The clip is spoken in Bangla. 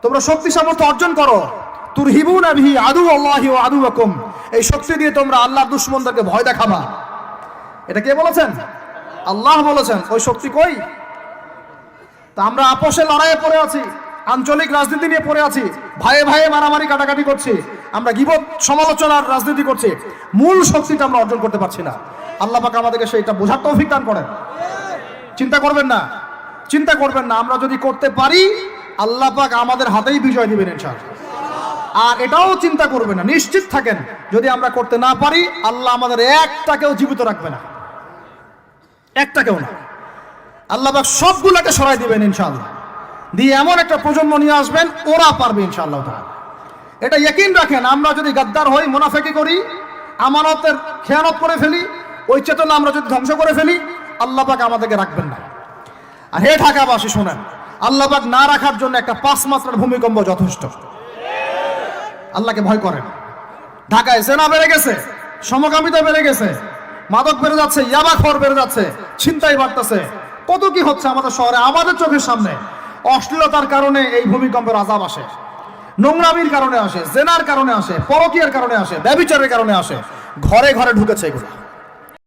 তোমরা শক্তি সামর্থ্য অর্জন করো। তুরহিবুনা বিহি আদুওয়াল্লাহি ওয়া আদুওয়াকুম, এই শক্তি দিয়ে তোমরা আল্লাহর দুশমনদেরকে ভয় দেখাবা। এটা কে বলেছেন? আল্লাহ বলেছেন। ওই শক্তি কই? তা আমরা আপোষে লড়াইয়ে পড়ে আছি, আঞ্চলিক রাজনীতি নিয়ে পড়ে আছি, ভাইয়ে ভাইয়ে মারামারি কাটাকাটি করছি, আমরা গীবত সমালোচনার রাজনীতি করছি, মূল শক্তিটা আমরা অর্জন করতে পারছি না। আল্লাহ পাক আমাদেরকে সেইটা বোঝার তৌফিক দান করেন। চিন্তা করবেন না, চিন্তা করবেন না, আমরা যদি করতে পারি আল্লাহ পাক আমাদের হাতেই বিজয় দিবেন ইনশাআল্লাহ। আর এটাও চিন্তা করবেন না, নিশ্চিত থাকেন যদি আমরা করতে না পারি আল্লাহ আমাদের একটাকেও জীবিত রাখবে না, একটাকেও না। আল্লাহ পাক সবগুলোকে সরাই দিবেন ইনশাআল্লাহ, দিয়ে এমন একটা প্রজন্ম নিয়ে আসবেন ওরা পারবে ইনশাআল্লাহ তাআলা। এটা ইয়াকিন রাখেন। আমরা যদি গাদ্দার হই, মুনাফিকি করি, আমানতের খেয়ানত করে ফেলি, ওই চেতনা আমরা যদি ধ্বংস করে ফেলি, আল্লাহ পাক আমাদেরকে রাখবেন না। আর হে ঢাকাবাসী শোনেন, আল্লাহ পাক না রাখার জন্য একটা 5 মাত্রার ভূমিকম্প যথেষ্ট। আল্লাহকে ভয় করেন। ঢাকায় জেনা বেড়ে গেছে, সমকামিতা বেড়ে গেছে, মাদক বেড়ে যাচ্ছে, ইয়াবাখোর বেড়ে যাচ্ছে, ছিনতাই বাড়তেছে, কত কি হচ্ছে আমাদের শহরে, আমাদের চোখের সামনে। অশ্লীলতার কারণে এই ভূমিকম্পের আযাব আসে, নোংরামির কারণে আসে, জেনার কারণে আসে, পরকীয়ার কারণে আসে, ব্যভিচারের কারণে আসে, ঘরে ঘরে ঢুকেছে এগুলো।